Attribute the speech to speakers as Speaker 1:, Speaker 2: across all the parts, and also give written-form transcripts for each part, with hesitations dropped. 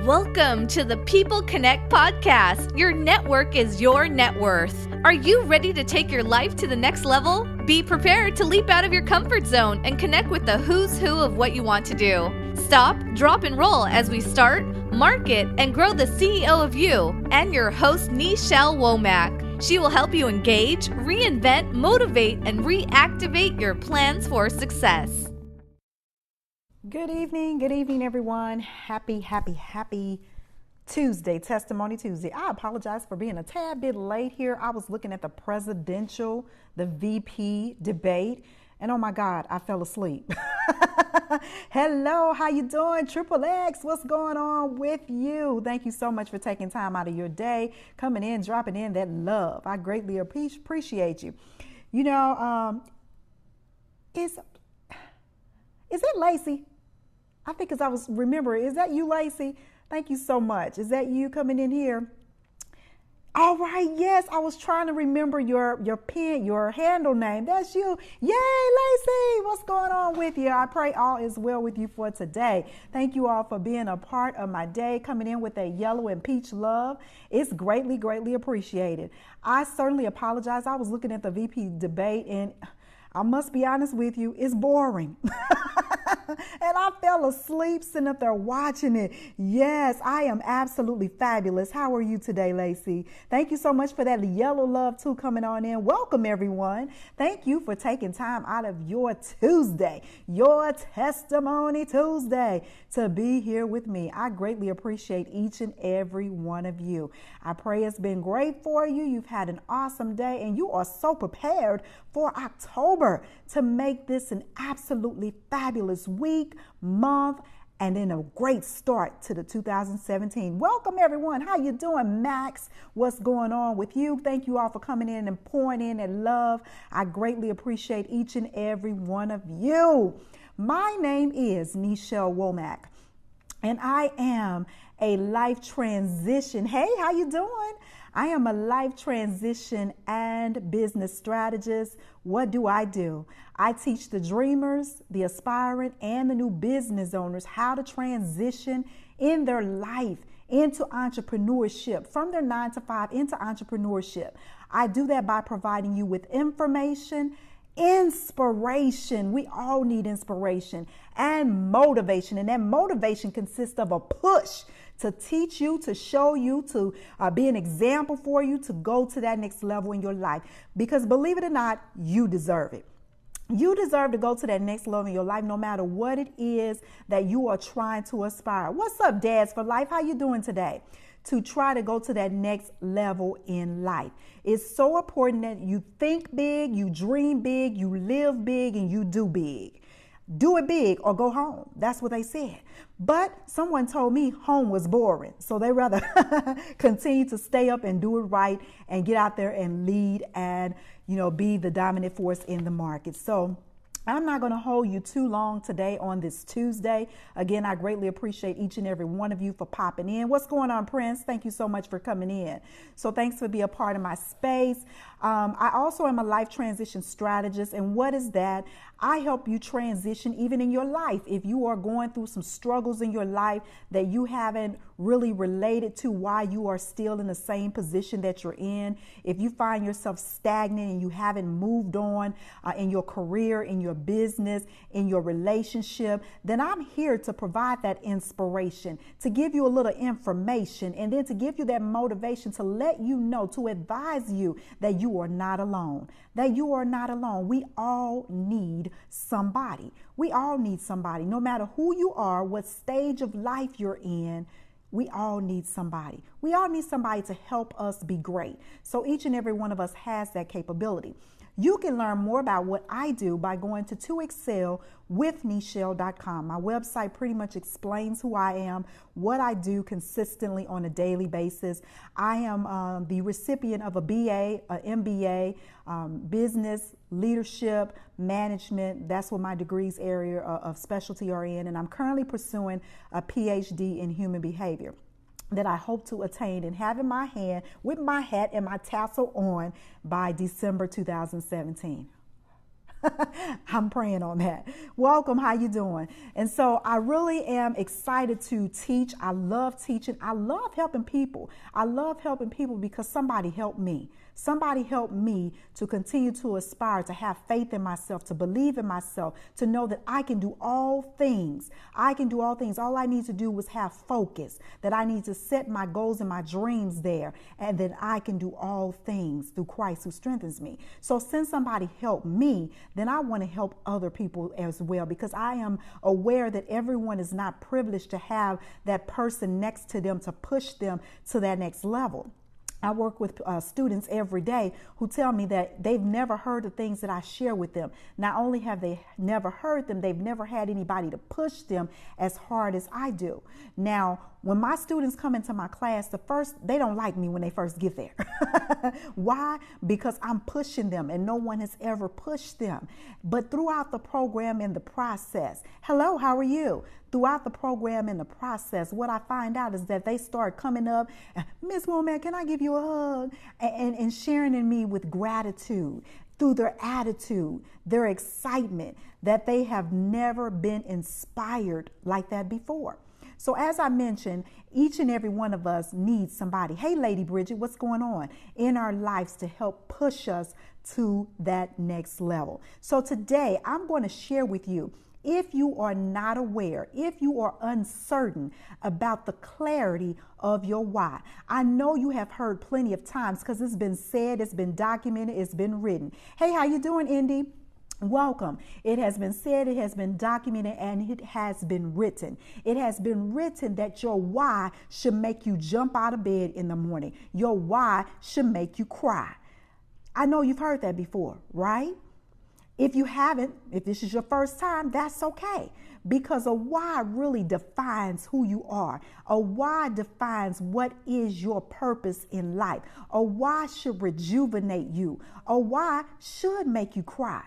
Speaker 1: Welcome to the People Connect podcast. Your network is your net worth. Are you ready to take your life to the next level? Be prepared to leap out of your comfort zone and connect with the who's who of what you want to do. Stop, drop, and roll as we start, market, and grow the CEO of you and your host, Nichelle Womack. She will help you engage, reinvent, motivate, and reactivate your plans for success.
Speaker 2: Good evening, everyone. Happy Tuesday, Testimony Tuesday. I apologize for being a tad bit late here. I was looking at the VP debate, and oh my God, I fell asleep. Hello, how you doing? Triple X, what's going on with you? Thank you so much for taking time out of your day, coming in, dropping in that love. I greatly appreciate you. You know, is it Lacey? I think as I was remembering, is that you, Lacey? Thank you so much. Is that you coming in here? All right, yes, I was trying to remember your handle name. That's you. Yay, Lacey, what's going on with you? I pray all is well with you for today. Thank you all for being a part of my day, coming in with a yellow and peach love. It's greatly appreciated. I certainly apologize. I was looking at the VP debate and I must be honest with you, it's boring. And I fell asleep sitting up there watching it. Yes, I am absolutely fabulous. How are you today, Lacey? Thank you so much for that yellow love too coming on in. Welcome, everyone. Thank you for taking time out of your Tuesday, your Testimony Tuesday, to be here with me. I greatly appreciate each and every one of you. I pray it's been great for you. You've had an awesome day and you are so prepared for October to make this an absolutely fabulous week, month, and then a great start to the 2017. Welcome, everyone. How you doing, Max? What's going on with you? Thank you all for coming in and pouring in that love. I greatly appreciate each and every one of you. My name is Nichelle Womack, and I am a life transition. Hey, how you doing? I am a life transition and business strategist. What do? I teach the dreamers, the aspiring, and the new business owners how to transition in their life into entrepreneurship, from their 9-to-5 into entrepreneurship. I do that by providing you with information, inspiration. We all need inspiration and motivation. And that motivation consists of a push to teach you, to show you, to be an example for you, to go to that next level in your life. Because believe it or not, you deserve it. You deserve to go to that next level in your life, no matter what it is that you are trying to aspire. What's up, Dads for Life? How you doing today? To try to go to that next level in life. It's so important that you think big, you dream big, you live big, and you do big. Do it big or go home. That's what they said. But someone told me home was boring. So they rather continue to stay up and do it right and get out there and lead and, be the dominant force in the market. So I'm not going to hold you too long today on this Tuesday. Again, I greatly appreciate each and every one of you for popping in. What's going on, Prince? Thank you so much for coming in. So thanks for being a part of my space. I also am a life transition strategist. And what is that? I help you transition even in your life. If you are going through some struggles in your life that you haven't really related to why you are still in the same position that you're in, if you find yourself stagnant and you haven't moved on in your career, in your business, in your relationship, then I'm here to provide that inspiration, to give you a little information, and then to give you that motivation to let you know, to advise you that you are not alone, that you are not alone. We all need somebody. We all need somebody, no matter who you are, what stage of life you're in. We all need somebody. We all need somebody to help us be great. So each and every one of us has that capability. You can learn more about what I do by going to 2excelwithnichelle.com. My website pretty much explains who I am, what I do consistently on a daily basis. I am the recipient of a BA, an MBA, business, leadership, management. That's what my degrees area of specialty are in. And I'm currently pursuing a PhD in human behavior that I hope to attain and have in my hand with my hat and my tassel on by December 2017. I'm praying on that. Welcome. How you doing? And so I really am excited to teach. I love teaching. I love helping people. I love helping people because somebody helped me. Somebody helped me to continue to aspire, to have faith in myself, to believe in myself, to know that I can do all things. I can do all things. All I need to do was have focus, that I need to set my goals and my dreams there, and that I can do all things through Christ who strengthens me. So since somebody helped me, then I want to help other people as well, because I am aware that everyone is not privileged to have that person next to them to push them to that next level. I work with students every day who tell me that they've never heard the things that I share with them. Not only have they never heard them, they've never had anybody to push them as hard as I do. Now, when my students come into my class, they don't like me when they first get there. Why? Because I'm pushing them and no one has ever pushed them. But throughout the program and the process, hello, how are you? Throughout the program and the process, what I find out is that they start coming up, Miss Womack, can I give you a hug? And sharing in me with gratitude through their attitude, their excitement, that they have never been inspired like that before. So as I mentioned, each and every one of us needs somebody. Hey, Lady Bridget, what's going on in our lives to help push us to that next level? So today I'm going to share with you, if you are not aware, if you are uncertain about the clarity of your why. I know you have heard plenty of times because it's been said, it's been documented, it's been written. Hey, how you doing, Indy? Welcome. It has been said, it has been documented, and it has been written. It has been written that your why should make you jump out of bed in the morning. Your why should make you cry. I know you've heard that before, right? If you haven't, if this is your first time, that's okay. Because a why really defines who you are. A why defines what is your purpose in life. A why should rejuvenate you. A why should make you cry.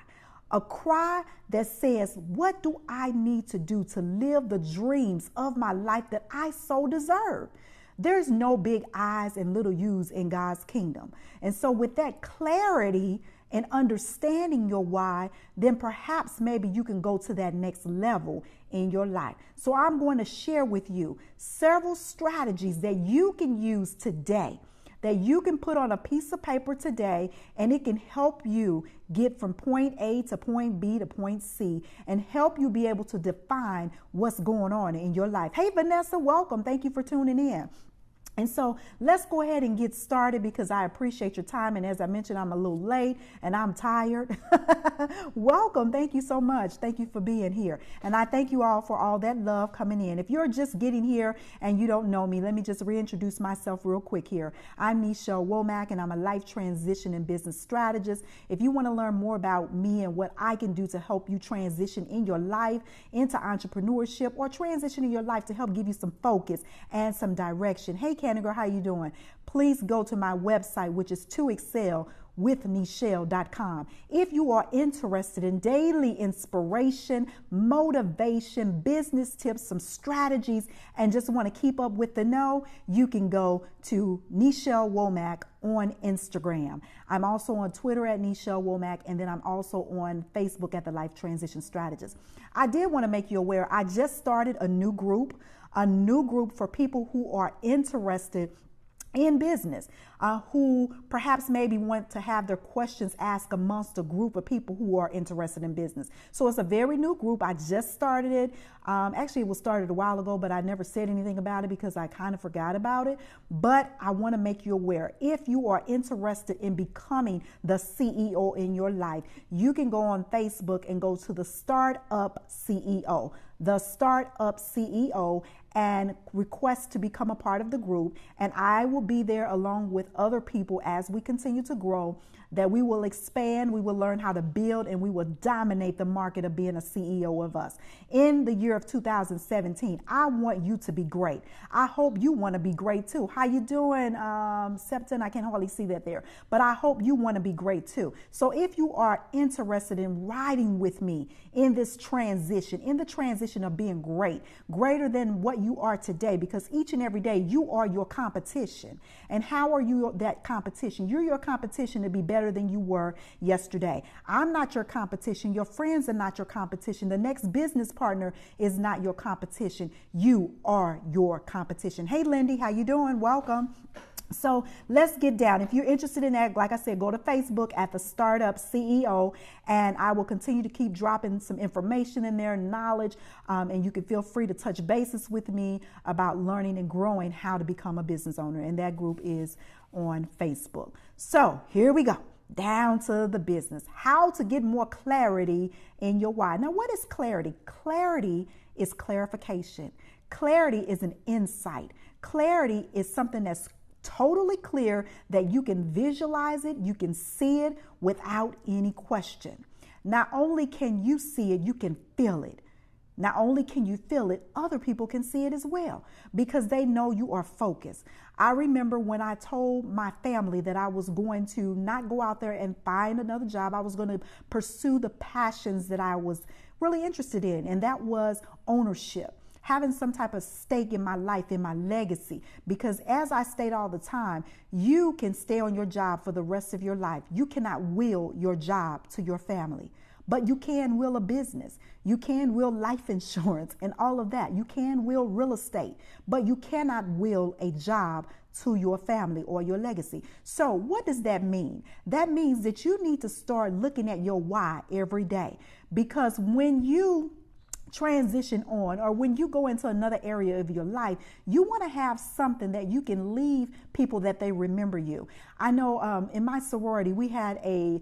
Speaker 2: A cry that says, what do I need to do to live the dreams of my life that I so deserve? There's no big I's and little U's in God's kingdom. And so with that clarity and understanding your why, then perhaps maybe you can go to that next level in your life. So I'm going to share with you several strategies that you can use today, that you can put on a piece of paper today, and it can help you get from point A to point B to point C and help you be able to define what's going on in your life. Hey, Vanessa, welcome. Thank you for tuning in. And so let's go ahead and get started because I appreciate your time. And as I mentioned, I'm a little late and I'm tired. Welcome. Thank you so much. Thank you for being here. And I thank you all for all that love coming in. If you're just getting here and you don't know me, let me just reintroduce myself real quick here. I'm Nichelle Womack, and I'm a life transition and business strategist. If you want to learn more about me and what I can do to help you transition in your life into entrepreneurship, or transition in your life to help give you some focus and some direction. Hey, Canada, how you doing? Please go to my website, which is toexcelwithnichelle.com. If you are interested in daily inspiration, motivation, business tips, some strategies, and just want to keep up with the know, you can go to Nichelle Womack on Instagram. I'm also on Twitter at Nichelle Womack, and then I'm also on Facebook at The Life Transition Strategist. I did want to make you aware, I just started a new group for people who are interested in business, who perhaps maybe want to have their questions asked amongst a group of people who are interested in business. So it's a very new group. I just started it. Actually, it was started a while ago, but I never said anything about it because I kind of forgot about it. But I want to make you aware, if you are interested in becoming the CEO in your life, you can go on Facebook and go to the Startup CEO. The Startup CEO, and request to become a part of the group. And I will be there along with other people as we continue to grow, that we will expand, we will learn how to build, and we will dominate the market of being a CEO of us. In the year of 2017, I want you to be great. I hope you want to be great too. How you doing, Septon? I can hardly see that there, but I hope you want to be great too. So if you are interested in riding with me in this transition, competition of being greater than what you are today, because each and every day you are your competition. And how are you that competition? You're your competition to be better than you were yesterday. I'm not your competition. Your friends are not your competition. The next business partner is not your competition. You are your competition. Hey, Lindy, how you doing? Welcome. So let's get down. If you're interested in that, like I said, go to Facebook at the Startup CEO, and I will continue to keep dropping some information in there, knowledge, and you can feel free to touch bases with me about learning and growing how to become a business owner. And that group is on Facebook. So here we go. Down to the business. How to get more clarity in your why. Now, what is clarity? Clarity is clarification. Clarity is an insight. Clarity is something that's totally clear, that you can visualize it, you can see it without any question. Not only can you see it, you can feel it. Not only can you feel it, other people can see it as well, because they know you are focused. I remember when I told my family that I was going to not go out there and find another job. I was going to pursue the passions that I was really interested in, and that was ownership. Having some type of stake in my life, in my legacy. Because as I state all the time, you can stay on your job for the rest of your life. You cannot will your job to your family, but you can will a business. You can will life insurance and all of that. You can will real estate, but you cannot will a job to your family or your legacy. So what does that mean? That means that you need to start looking at your why every day, because when you transition on, or when you go into another area of your life, you want to have something that you can leave people that they remember you. I know in my sorority we had a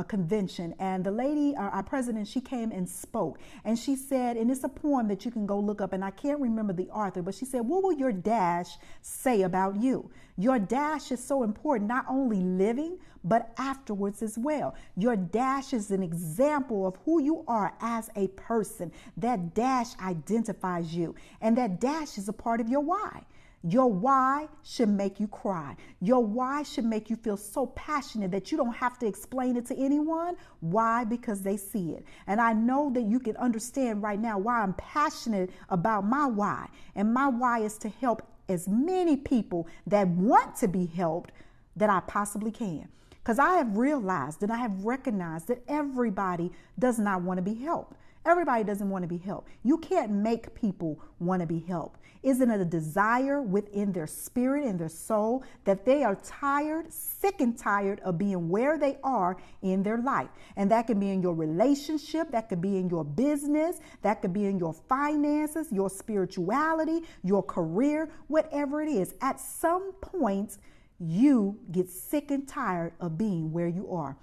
Speaker 2: convention, and the lady, our president, she came and spoke, and she said, and it's a poem that you can go look up, and I can't remember the author, but she said, what will your dash say about you? Your dash is so important, not only living, but afterwards as well. Your dash is an example of who you are as a person. That dash identifies you, and that dash is a part of your why. Your why should make you cry. Your why should make you feel so passionate that you don't have to explain it to anyone. Why? Because they see it. And I know that you can understand right now why I'm passionate about my why. And my why is to help as many people that want to be helped that I possibly can. Because I have realized and I have recognized that everybody does not want to be helped. Everybody doesn't want to be helped. You can't make people want to be helped. Isn't it a desire within their spirit and their soul that they are tired, sick and tired of being where they are in their life? And that can be in your relationship, that could be in your business, that could be in your finances, your spirituality, your career, whatever it is. At some point, you get sick and tired of being where you are.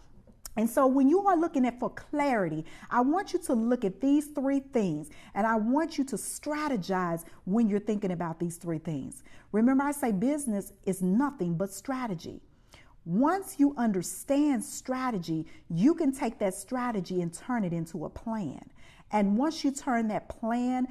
Speaker 2: And so when you are looking at for clarity, I want you to look at these three things, and I want you to strategize when you're thinking about these three things. Remember, I say business is nothing but strategy. Once you understand strategy, you can take that strategy and turn it into a plan. And once you turn that plan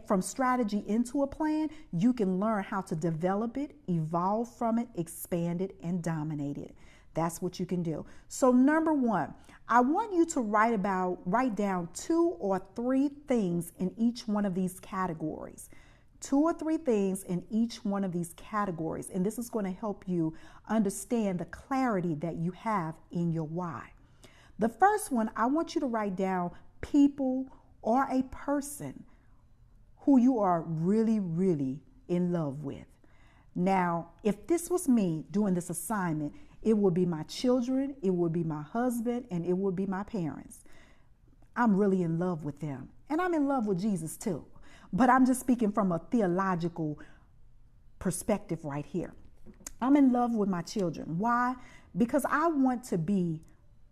Speaker 2: from strategy into a plan, you can learn how to develop it, evolve from it, expand it, and dominate it. That's what you can do. So number one, I want you to write down 2 or 3 things in each one of these categories. 2 or 3 things in each one of these categories. And this is going to help you understand the clarity that you have in your why. The first one, I want you to write down people or a person who you are really, really in love with. Now, if this was me doing this assignment, it would be my children, it would be my husband, and it would be my parents. I'm really in love with them. And I'm in love with Jesus too. But I'm just speaking from a theological perspective right here. I'm in love with my children. Why? Because I want to be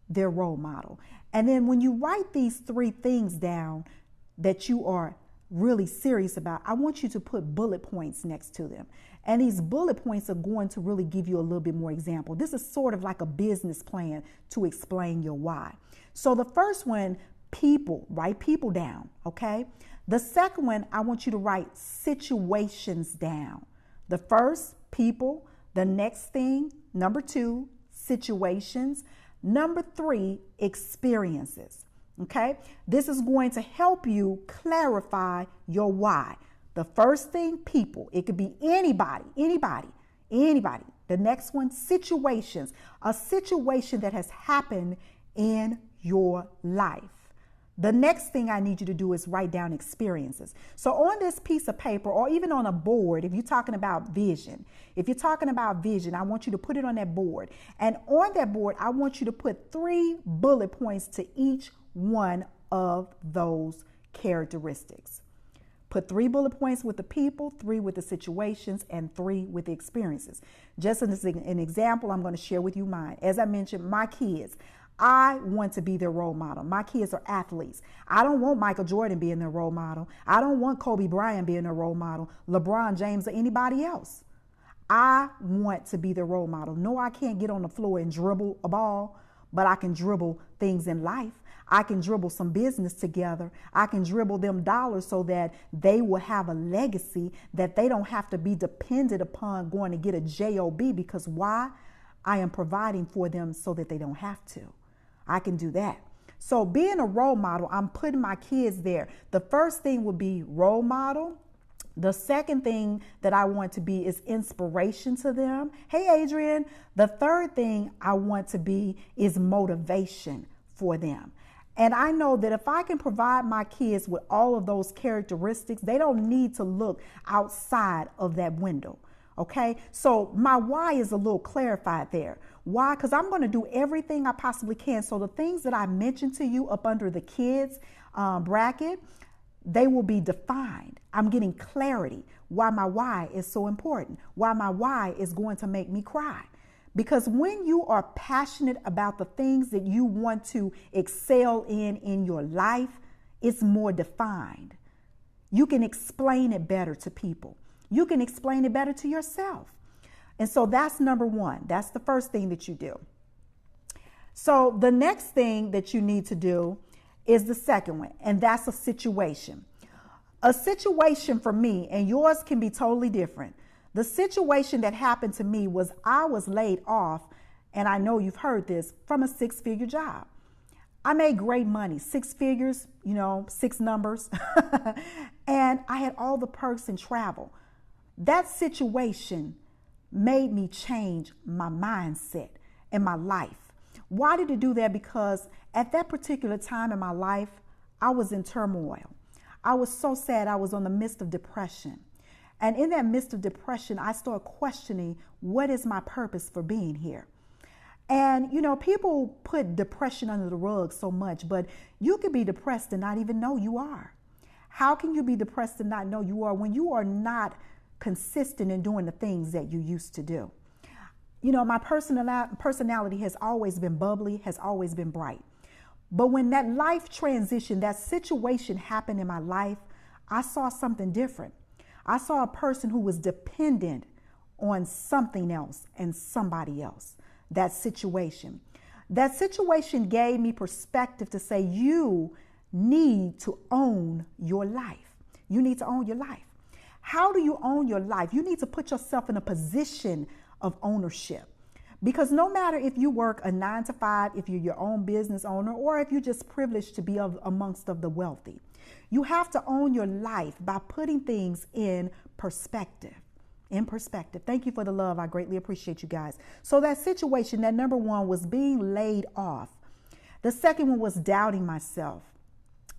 Speaker 2: their role model. And then when you write these 3 things down that you are really serious about, I want you to put bullet points next to them. And these bullet points are going to really give you a little bit more example. This is sort of like a business plan to explain your why. So the first one, people, write people down, okay? The second one, I want you to write situations down. The first, people. The next thing, number 2, situations. Number 3, experiences. Okay, this is going to help you clarify your why. The first thing, people. It could be anybody. The next one, situations. A situation that has happened in your life. The next thing I need you to do is write down experiences. So on this piece of paper, or even on a board, if you're talking about vision, I want you to put it on that board. And on that board, I want you to put 3 bullet points to each one of those characteristics. Put 3 bullet points with the people, 3 with the situations, and 3 with the experiences. Just as an example, I'm going to share with you mine. As I mentioned, my kids, I want to be their role model. My kids are athletes. I don't want Michael Jordan being their role model. I don't want Kobe Bryant being their role model, LeBron James, or anybody else. I want to be their role model. No, I can't get on the floor and dribble a ball, but I can dribble things in life. I can dribble some business together. I can dribble them dollars so that they will have a legacy, that they don't have to be dependent upon going to get a job, because why? I am providing for them so that they don't have to. I can do that. So being a role model, I'm putting my kids there. The first thing would be role model. The second thing that I want to be is inspiration to them. Hey, Adrian. The third thing I want to be is motivation for them. And I know that if I can provide my kids with all of those characteristics, they don't need to look outside of that window. Okay, so my why is a little clarified there. Why? Because I'm going to do everything I possibly can. So the things that I mentioned to you up under the kids bracket, they will be defined. I'm getting clarity why my why is so important, why my why is going to make me cry. Because when you are passionate about the things that you want to excel in your life, it's more defined. You can explain it better to people. You can explain it better to yourself. And so that's number one. That's the first thing that you do. So the next thing that you need to do is the second one, and that's a situation. A situation for me, and yours can be totally different. The situation that happened to me was I was laid off, and I know you've heard this, from a 6-figure job. I made great money, 6 figures, 6 numbers, and I had all the perks and travel. That situation made me change my mindset and my life. Why did it do that? Because at that particular time in my life, I was in turmoil. I was so sad. I was on the midst of depression. And in that midst of depression, I started questioning, what is my purpose for being here? And, people put depression under the rug so much, but you could be depressed and not even know you are. How can you be depressed and not know you are when you are not consistent in doing the things that you used to do? My personality has always been bubbly, has always been bright. But when that life transition, that situation happened in my life, I saw something different. I saw a person who was dependent on something else and somebody else. That situation gave me perspective to say, you need to own your life. You need to own your life. How do you own your life? You need to put yourself in a position of ownership. Because no matter if you work a 9 to 5, if you're your own business owner, or if you're just privileged to be amongst the wealthy, you have to own your life by putting things in perspective. Thank you for the love. I greatly appreciate you guys. So that situation, that number one was being laid off. The second one was doubting myself.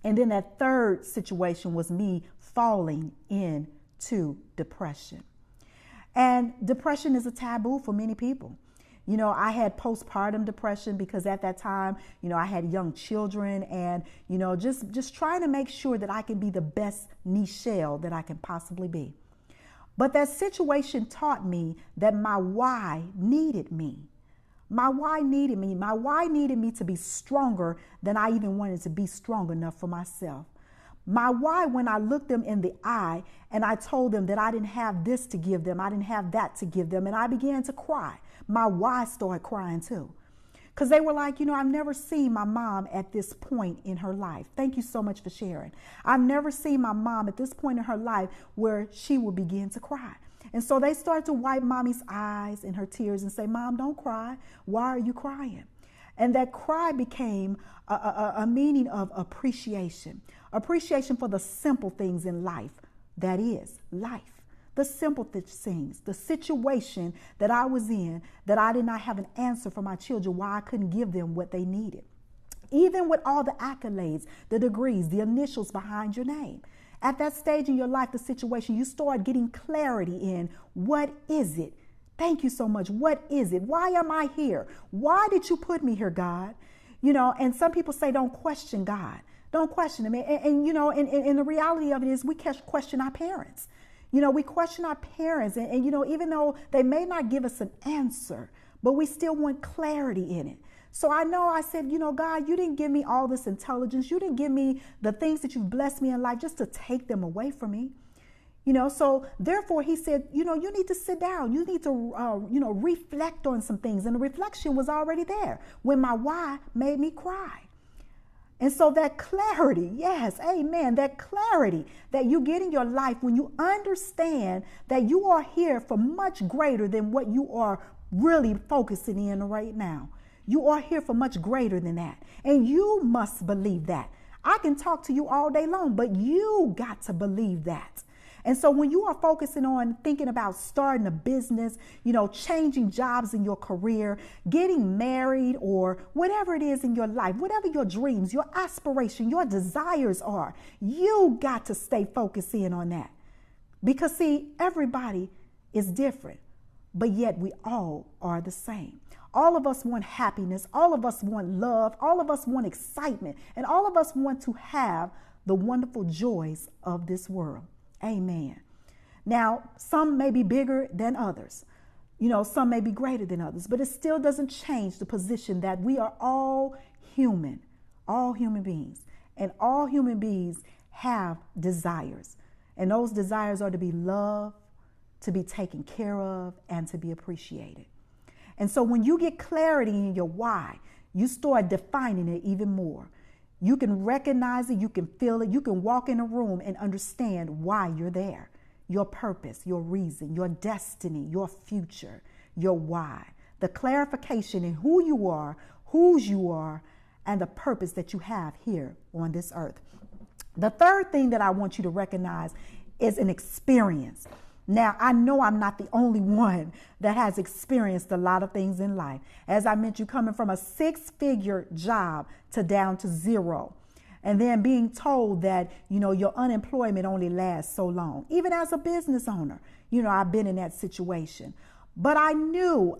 Speaker 2: And then that third situation was me falling into depression. And depression is a taboo for many people. I had postpartum depression because at that time, I had young children and, just trying to make sure that I can be the best Nichelle that I can possibly be. But that situation taught me that my why needed me. My why needed me. My why needed me to be stronger than I even wanted to be strong enough for myself. My why, when I looked them in the eye and I told them that I didn't have this to give them, I didn't have that to give them, and I began to cry. My why started crying too. Because they were like, I've never seen my mom at this point in her life. Thank you so much for sharing. I've never seen my mom at this point in her life where she would begin to cry. And so they started to wipe mommy's eyes and her tears and say, Mom, don't cry. Why are you crying? And that cry became a meaning of appreciation. Appreciation for the simple things in life. That is life. The simple things, the situation that I was in, that I did not have an answer for my children, why I couldn't give them what they needed. Even with all the accolades, the degrees, the initials behind your name. At that stage in your life, the situation, you start getting clarity in what is it? Thank you so much. What is it? Why am I here? Why did you put me here, God? And some people say, don't question God. Don't question him. And the reality of it is we question our parents. We question our parents and even though they may not give us an answer, but we still want clarity in it. So I said, God, you didn't give me all this intelligence. You didn't give me the things that you've blessed me in life just to take them away from me. So therefore he said, you need to sit down. You need to, reflect on some things. And the reflection was already there when my why made me cry. And so that clarity, yes, amen, that clarity that you get in your life when you understand that you are here for much greater than what you are really focusing in right now. You are here for much greater than that. And you must believe that. I can talk to you all day long, but you got to believe that. And so when you are focusing on thinking about starting a business, changing jobs in your career, getting married, or whatever it is in your life, whatever your dreams, your aspiration, your desires are, you got to stay focused in on that. Because see, everybody is different, but yet we all are the same. All of us want happiness. All of us want love. All of us want excitement. And all of us want to have the wonderful joys of this world. Amen. Now, some may be bigger than others. Some may be greater than others, but it still doesn't change the position that we are all human beings. And all human beings have desires. And those desires are to be loved, to be taken care of, and to be appreciated. And so when you get clarity in your why, you start defining it even more. You can recognize it, you can feel it, you can walk in a room and understand why you're there. Your purpose, your reason, your destiny, your future, your why. The clarification in who you are, whose you are, and the purpose that you have here on this earth. The third thing that I want you to recognize is an experience. Now, I know I'm not the only one that has experienced a lot of things in life. As I mentioned, coming from a 6-figure job to down to 0. And then being told that, your unemployment only lasts so long. Even as a business owner, I've been in that situation. But I knew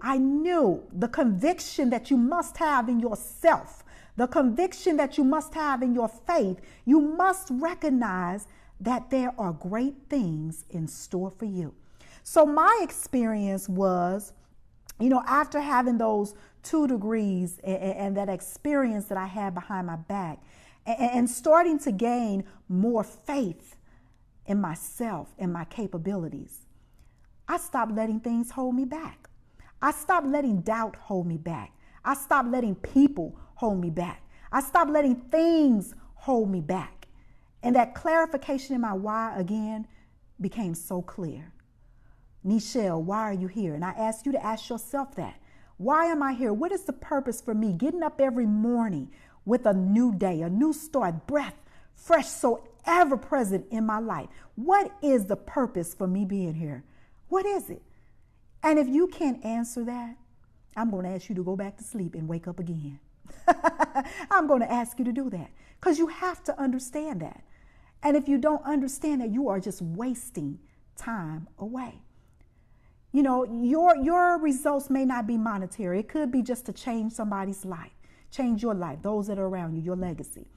Speaker 2: the conviction that you must have in yourself, the conviction that you must have in your faith. You must recognize that there are great things in store for you. So my experience was, after having those 2 degrees and that experience that I had behind my back and starting to gain more faith in myself and my capabilities, I stopped letting things hold me back. I stopped letting doubt hold me back. I stopped letting people hold me back. I stopped letting things hold me back. And that clarification in my why again became so clear. Nichelle, why are you here? And I ask you to ask yourself that. Why am I here? What is the purpose for me getting up every morning with a new day, a new start, breath, fresh, so ever present in my life? What is the purpose for me being here? What is it? And if you can't answer that, I'm going to ask you to go back to sleep and wake up again. I'm going to ask you to do that because you have to understand that. And if you don't understand that, you are just wasting time away. Your results may not be monetary. It could be just to change somebody's life, change your life, those that are around you, your legacy.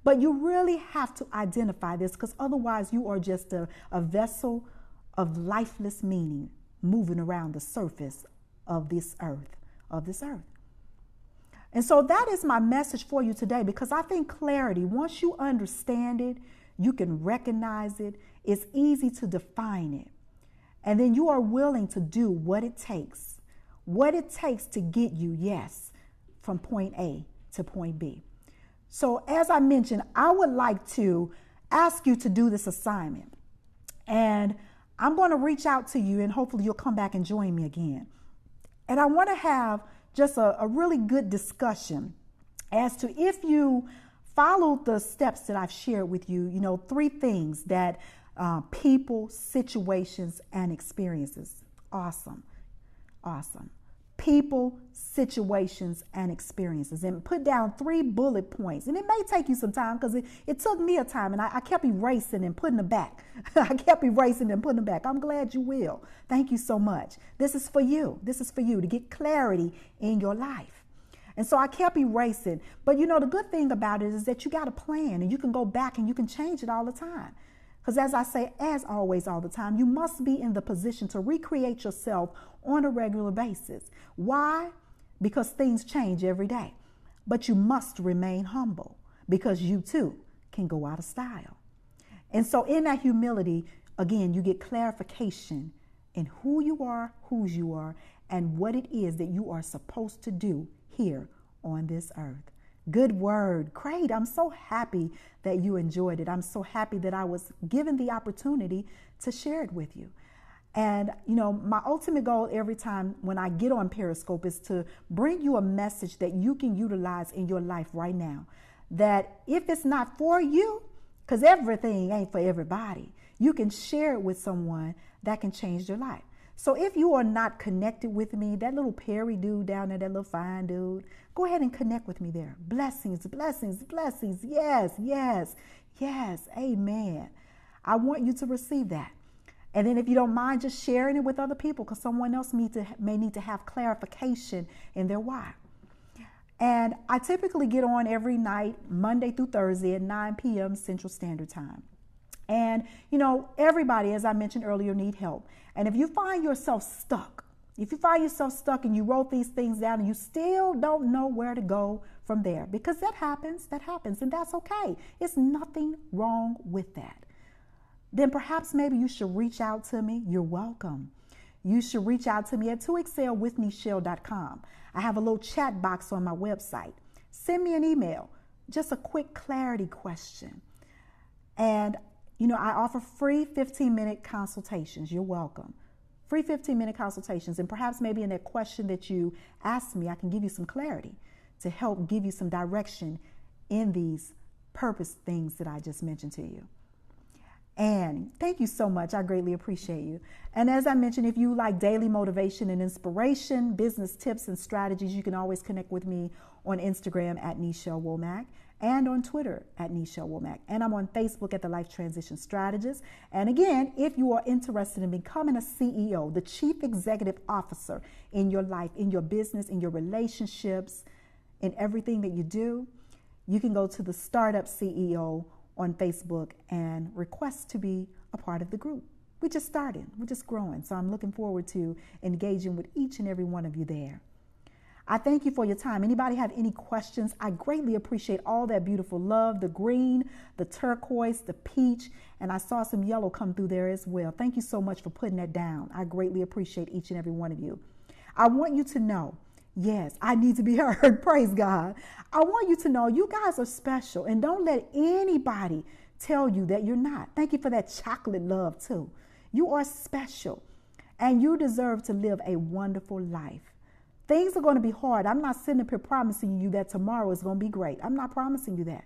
Speaker 2: But you really have to identify this because otherwise you are just a vessel of lifeless meaning moving around the surface of this earth. And so that is my message for you today, because I think clarity, once you understand it, you can recognize it, it's easy to define it. And then you are willing to do what it takes to get you, yes, from point A to point B. So as I mentioned, I would like to ask you to do this assignment. And I'm going to reach out to you and hopefully you'll come back and join me again. And I want to have just a really good discussion as to if you follow the steps that I've shared with you, 3 things that people, situations, and experiences. Awesome. People, situations, and experiences, and put down 3 bullet points. And it may take you some time because it took me a time, and I kept erasing and putting them back. I'm glad you will. Thank you so much. This is for you. To get clarity in your life. And so I kept erasing. But the good thing about it is that you got a plan, and you can go back and you can change it all the time. Because as I say, as always, all the time, you must be in the position to recreate yourself on a regular basis. Why? Because things change every day. But you must remain humble because you too can go out of style. And so in that humility, again, you get clarification in who you are, whose you are, and what it is that you are supposed to do here on this earth. Good word. Great. I'm so happy that you enjoyed it. I'm so happy that I was given the opportunity to share it with you. And, my ultimate goal every time when I get on Periscope is to bring you a message that you can utilize in your life right now. That if it's not for you, because everything ain't for everybody, you can share it with someone that can change their life. So if you are not connected with me, that little Perry dude down there, that little fine dude, go ahead and connect with me there. Blessings, blessings, blessings. Yes, yes, yes. Amen. I want you to receive that. And then if you don't mind just sharing it with other people, because someone else may need to have clarification in their why. And I typically get on every night, Monday through Thursday at 9 p.m. Central Standard Time. And, everybody, as I mentioned earlier, need help. And if you find yourself stuck, and you wrote these things down and you still don't know where to go from there, because that happens, and that's okay. It's nothing wrong with that. Then perhaps maybe you should reach out to me. You're welcome. You should reach out to me at 2excelwithmichelle.com. I have a little chat box on my website. Send me an email, just a quick clarity question. And, I offer free 15-minute consultations. You're welcome. Free 15-minute consultations. And perhaps maybe in that question that you asked me, I can give you some clarity to help give you some direction in these purpose things that I just mentioned to you. And thank you so much. I greatly appreciate you. And as I mentioned, if you like daily motivation and inspiration, business tips and strategies, you can always connect with me on Instagram at Nichelle Womack and on Twitter at Nichelle Womack. And I'm on Facebook at The Life Transition Strategist. And again, if you are interested in becoming a CEO, the Chief Executive Officer in your life, in your business, in your relationships, in everything that you do, you can go to the Startup CEO on Facebook and request to be a part of the group. We're just starting. We're just growing. So I'm looking forward to engaging with each and every one of you there. I thank you for your time. Anybody have any questions? I greatly appreciate all that beautiful love, the green, the turquoise, the peach, and I saw some yellow come through there as well. Thank you so much for putting that down. I greatly appreciate each and every one of you. I want you to know, yes, I need to be heard. Praise God. I want you to know you guys are special, and don't let anybody tell you that you're not. Thank you for that chocolate love too. You are special, and you deserve to live a wonderful life. Things are going to be hard. I'm not sitting up here promising you that tomorrow is going to be great. I'm not promising you that.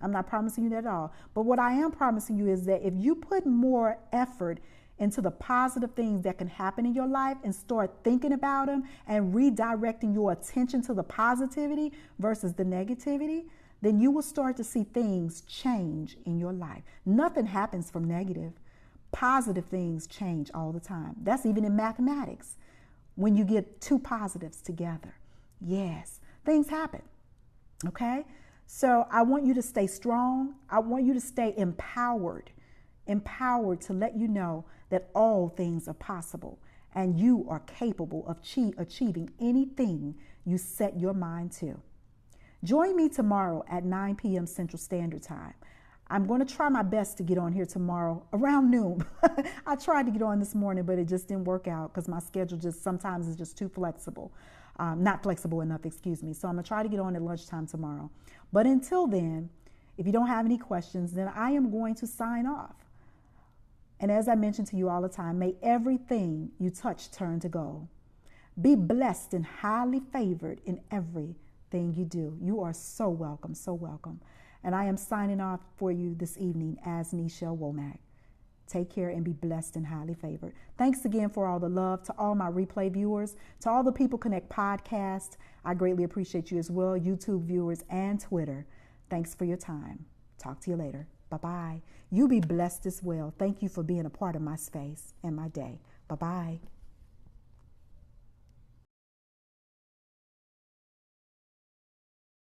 Speaker 2: I'm not promising you that at all. But what I am promising you is that if you put more effort into the positive things that can happen in your life and start thinking about them and redirecting your attention to the positivity versus the negativity, then you will start to see things change in your life. Nothing happens from negative. Positive things change all the time. That's even in mathematics. When you get 2 positives together, yes, things happen. Okay? So I want you to stay strong. I want you to stay empowered to let you know that all things are possible and you are capable of achieving anything you set your mind to. Join me tomorrow at 9 p.m. Central Standard Time. I'm going to try my best to get on here tomorrow around noon. I tried to get on this morning, but it just didn't work out because my schedule just sometimes is just too flexible. Not flexible enough, excuse me. So I'm going to try to get on at lunchtime tomorrow. But until then, if you don't have any questions, then I am going to sign off. And as I mention to you all the time, may everything you touch turn to gold. Be blessed and highly favored in everything you do. You are so welcome, so welcome. And I am signing off for you this evening as Nichelle Womack. Take care and be blessed and highly favored. Thanks again for all the love to all my replay viewers, to all the People Connect podcast. I greatly appreciate you as well, YouTube viewers and Twitter. Thanks for your time. Talk to you later. Bye-bye. You be blessed as well. Thank you for being a part of my space and my day. Bye-bye.